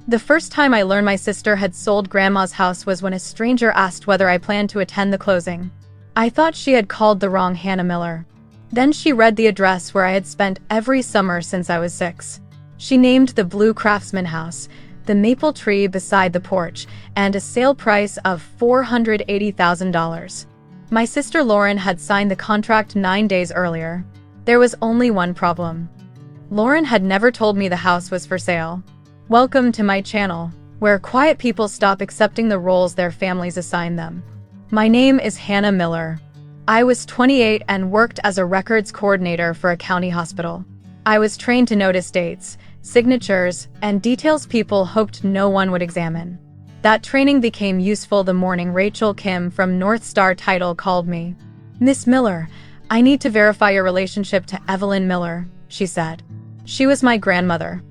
The first time I learned my sister had sold Grandma's house was when a stranger asked whether I planned to attend the closing. I thought she had called the wrong Hannah Miller. Then she read the address where I had spent every summer since I was 6. She named the Blue Craftsman house, the maple tree beside the porch, and a sale price of $480,000. My sister Lauren had signed the contract 9 days earlier. There was only one problem. Lauren had never told me the house was for sale. Welcome to my channel, where quiet people stop accepting the roles their families assign them. My name is Hannah Miller. I was 28 and worked as a records coordinator for a county hospital. I was trained to notice dates, signatures, and details people hoped no one would examine. That training became useful the morning Rachel Kim from North Star Title called me. "Miss Miller, I need to verify your relationship to Evelyn Miller," she said. She was my grandmother.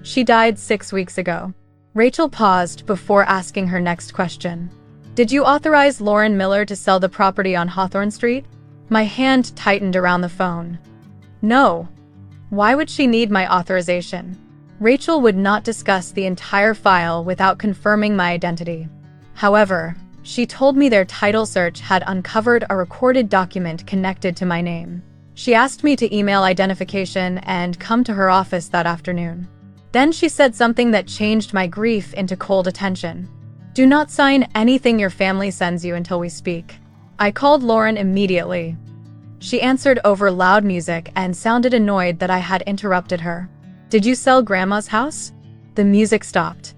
She died 6 weeks ago. Rachel paused before asking her next question. "Did you authorize Lauren Miller to sell the property on Hawthorne Street?" My hand tightened around the phone. "No. Why would she need my authorization?" Rachel would not discuss the entire file without confirming my identity. However, she told me their title search had uncovered a recorded document connected to my name. She asked me to email identification and come to her office that afternoon. Then she said something that changed my grief into cold attention. "Do not sign anything your family sends you until we speak." I called Lauren immediately. She answered over loud music and sounded annoyed that I had interrupted her. "Did you sell Grandma's house?" The music stopped.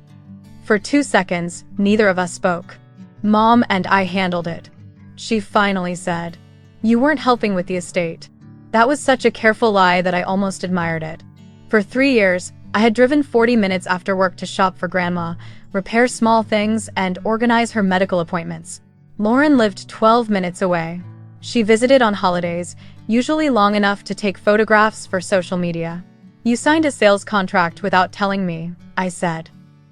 For 2 seconds, neither of us spoke. "Mom and I handled it," she finally said. "You weren't helping with the estate." That was such a careful lie that I almost admired it. For 3 years, I had driven 40 minutes after work to shop for Grandma, repair small things, and organize her medical appointments. Lauren lived 12 minutes away. She visited on holidays, usually long enough to take photographs for social media. "You signed a sales contract without telling me," I said.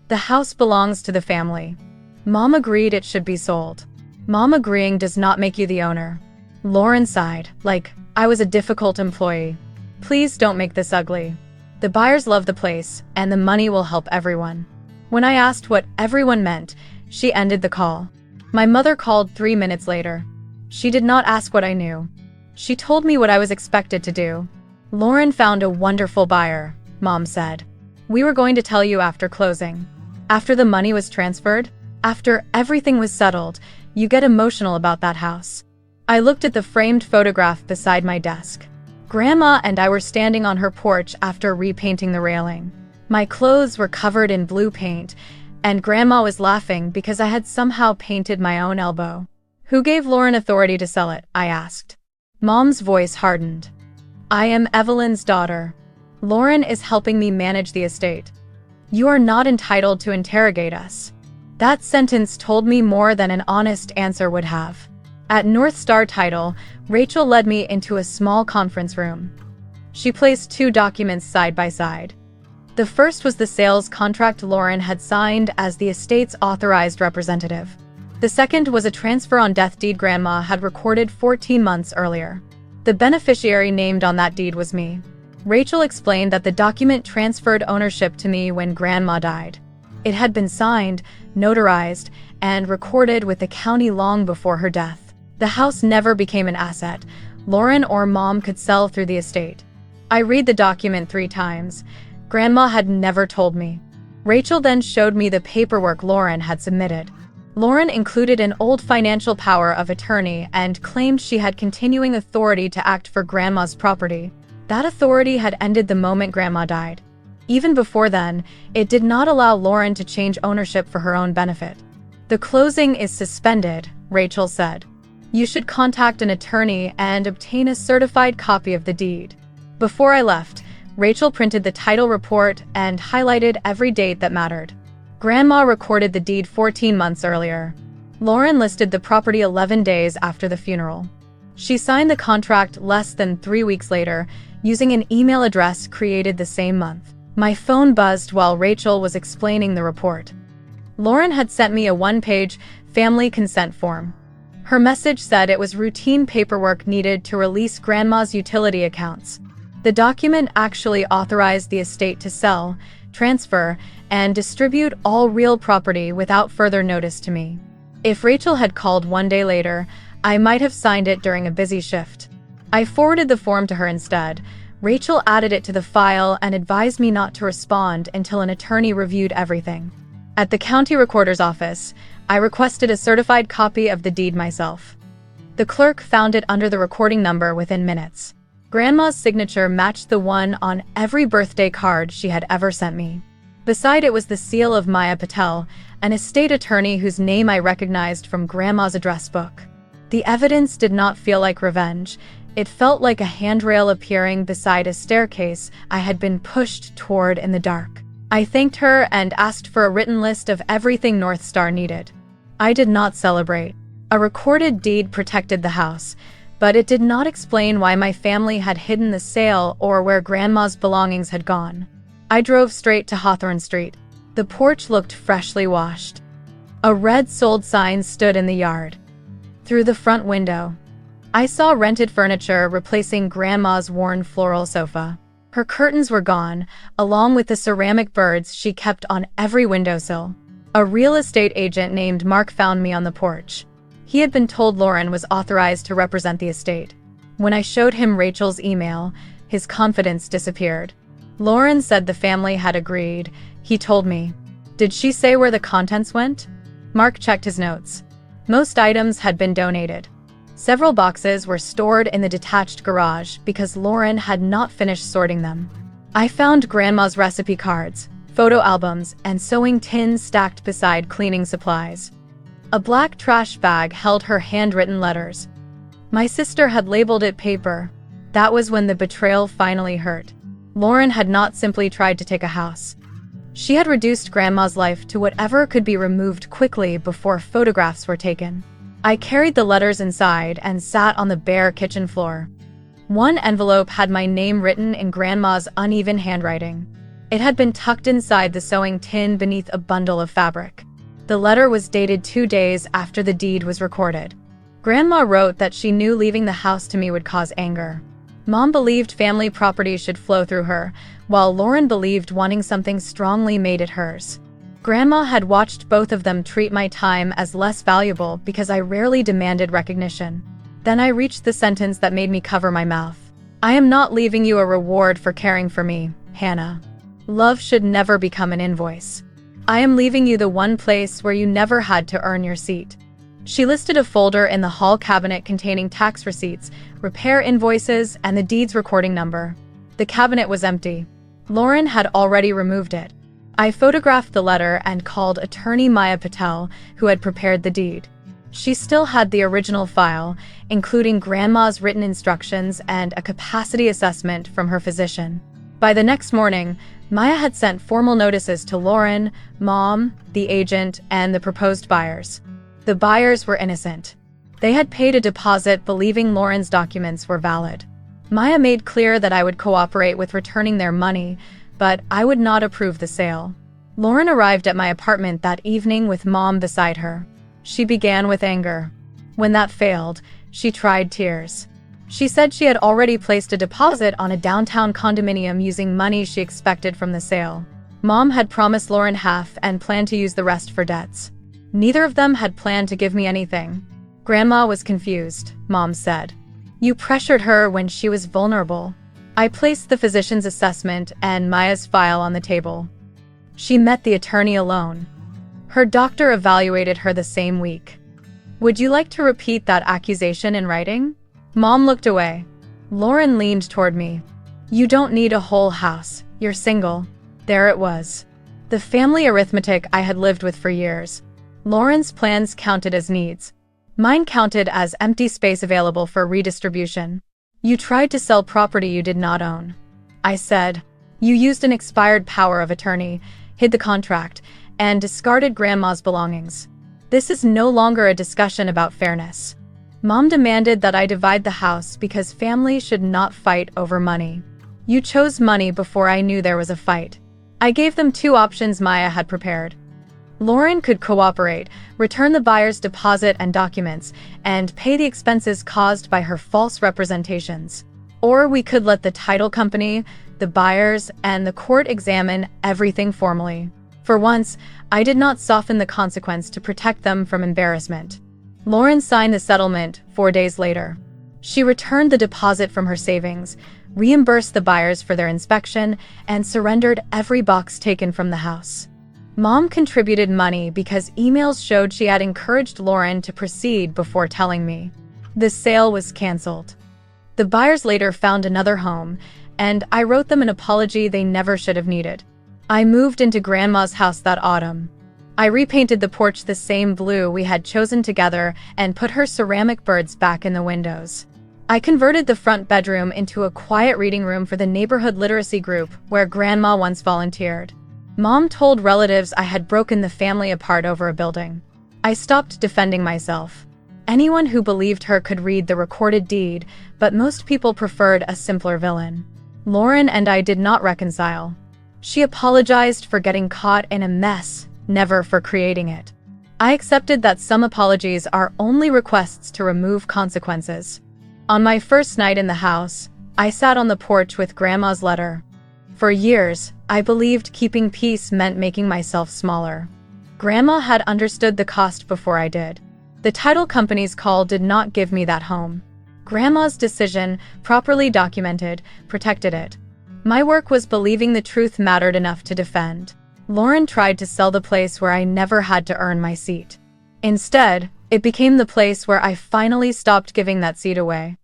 "The house belongs to the family." Mom agreed it should be sold. Mom agreeing does not make you the owner. Lauren sighed, like I was a difficult employee. "Please don't make this ugly. The buyers love the place, and the money will help everyone." When I asked what everyone meant, she ended the call. My mother called 3 minutes later. She did not ask what I knew. She told me what I was expected to do. "Lauren found a wonderful buyer," Mom said. "We were going to tell you after closing. After the money was transferred, after everything was settled, you get emotional about that house." I looked at the framed photograph beside my desk. Grandma and I were standing on her porch after repainting the railing. My clothes were covered in blue paint, and Grandma was laughing because I had somehow painted my own elbow. "Who gave Lauren authority to sell it?" I asked. Mom's voice hardened. "I am Evelyn's daughter. Lauren is helping me manage the estate. You are not entitled to interrogate us." That sentence told me more than an honest answer would have. At North Star Title, Rachel led me into a small conference room. She placed 2 documents side by side. The first was the sales contract Lauren had signed as the estate's authorized representative. The second was a transfer on death deed Grandma had recorded 14 months earlier. The beneficiary named on that deed was me. Rachel explained that the document transferred ownership to me when Grandma died. It had been signed, notarized, and recorded with the county long before her death. The house never became an asset Lauren or Mom could sell through the estate. I read the document 3 times. Grandma had never told me. Rachel then showed me the paperwork Lauren had submitted. Lauren included an old financial power of attorney and claimed she had continuing authority to act for Grandma's property. That authority had ended the moment Grandma died. Even before then, it did not allow Lauren to change ownership for her own benefit. "The closing is suspended," Rachel said. "You should contact an attorney and obtain a certified copy of the deed." Before I left, Rachel printed the title report and highlighted every date that mattered. Grandma recorded the deed 14 months earlier. Lauren listed the property 11 days after the funeral. She signed the contract less than 3 weeks later, using an email address created the same month. My phone buzzed while Rachel was explaining the report. Lauren had sent me a 1-page family consent form. Her message said it was routine paperwork needed to release Grandma's utility accounts. The document actually authorized the estate to sell, transfer, and distribute all real property without further notice to me. If Rachel had called one day later, I might have signed it during a busy shift. I forwarded the form to her instead. Rachel added it to the file and advised me not to respond until an attorney reviewed everything. At the county recorder's office, I requested a certified copy of the deed myself. The clerk found it under the recording number within minutes. Grandma's signature matched the one on every birthday card she had ever sent me. Beside it was the seal of Maya Patel, an estate attorney whose name I recognized from Grandma's address book. The evidence did not feel like revenge. It felt like a handrail appearing beside a staircase I had been pushed toward in the dark. I thanked her and asked for a written list of everything North Star needed. I did not celebrate. A recorded deed protected the house, but it did not explain why my family had hidden the sale or where Grandma's belongings had gone. I drove straight to Hawthorne Street. The porch looked freshly washed. A red sold sign stood in the yard. Through the front window, I saw rented furniture replacing Grandma's worn floral sofa. Her curtains were gone, along with the ceramic birds she kept on every windowsill. A real estate agent named Mark found me on the porch. He had been told Lauren was authorized to represent the estate. When I showed him Rachel's email, his confidence disappeared. Lauren said the family had agreed. He told me. Did she say where the contents went? Mark checked his notes. Most items had been donated. Several boxes were stored in the detached garage because Lauren had not finished sorting them. I found Grandma's recipe cards, photo albums, and sewing tins stacked beside cleaning supplies. A black trash bag held her handwritten letters. My sister had labeled it paper. That was when the betrayal finally hurt. Lauren had not simply tried to take a house. She had reduced Grandma's life to whatever could be removed quickly before photographs were taken. I carried the letters inside and sat on the bare kitchen floor. One envelope had my name written in Grandma's uneven handwriting. It had been tucked inside the sewing tin beneath a bundle of fabric. The letter was dated 2 days after the deed was recorded. Grandma wrote that she knew leaving the house to me would cause anger. Mom believed family property should flow through her, while Lauren believed wanting something strongly made it hers. Grandma had watched both of them treat my time as less valuable because I rarely demanded recognition. Then I reached the sentence that made me cover my mouth. I am not leaving you a reward for caring for me, Hannah. Love should never become an invoice. I am leaving you the one place where you never had to earn your seat. She listed a folder in the hall cabinet containing tax receipts, repair invoices, and the deed's recording number. The cabinet was empty. Lauren had already removed it. I photographed the letter and called attorney Maya Patel, who had prepared the deed. She still had the original file, including Grandma's written instructions and a capacity assessment from her physician. By the next morning, Maya had sent formal notices to Lauren, Mom, the agent, and the proposed buyers. The buyers were innocent. They had paid a deposit believing Lauren's documents were valid. Maya made clear that I would cooperate with returning their money, but I would not approve the sale. Lauren arrived at my apartment that evening with Mom beside her. She began with anger. When that failed, she tried tears. She said she had already placed a deposit on a downtown condominium using money she expected from the sale. Mom had promised Lauren half and planned to use the rest for debts. Neither of them had planned to give me anything. Grandma was confused, Mom said. You pressured her when she was vulnerable. I placed the physician's assessment and Maya's file on the table. She met the attorney alone. Her doctor evaluated her the same week. Would you like to repeat that accusation in writing? Mom looked away. Lauren leaned toward me. You don't need a whole house. You're single. There it was. The family arithmetic I had lived with for years. Lauren's plans counted as needs. Mine counted as empty space available for redistribution. You tried to sell property you did not own. I said. You used an expired power of attorney, hid the contract, and discarded Grandma's belongings. This is no longer a discussion about fairness. Mom demanded that I divide the house because families should not fight over money. You chose money before I knew there was a fight. I gave them 2 options Maya had prepared. Lauren could cooperate, return the buyer's deposit and documents, and pay the expenses caused by her false representations. Or we could let the title company, the buyers, and the court examine everything formally. For once, I did not soften the consequence to protect them from embarrassment. Lauren signed the settlement 4 days later. She returned the deposit from her savings, reimbursed the buyers for their inspection, and surrendered every box taken from the house. Mom contributed money because emails showed she had encouraged Lauren to proceed before telling me. The sale was canceled. The buyers later found another home, and I wrote them an apology they never should have needed. I moved into Grandma's house that autumn. I repainted the porch the same blue we had chosen together and put her ceramic birds back in the windows. I converted the front bedroom into a quiet reading room for the neighborhood literacy group where Grandma once volunteered. Mom told relatives I had broken the family apart over a building. I stopped defending myself. Anyone who believed her could read the recorded deed, but most people preferred a simpler villain. Lauren and I did not reconcile. She apologized for getting caught in a mess, never for creating it. I accepted that some apologies are only requests to remove consequences. On my first night in the house, I sat on the porch with Grandma's letter. For years, I believed keeping peace meant making myself smaller. Grandma had understood the cost before I did. The title company's call did not give me that home. Grandma's decision, properly documented, protected it. My work was believing the truth mattered enough to defend. Lauren tried to sell the place where I never had to earn my seat. Instead, it became the place where I finally stopped giving that seat away.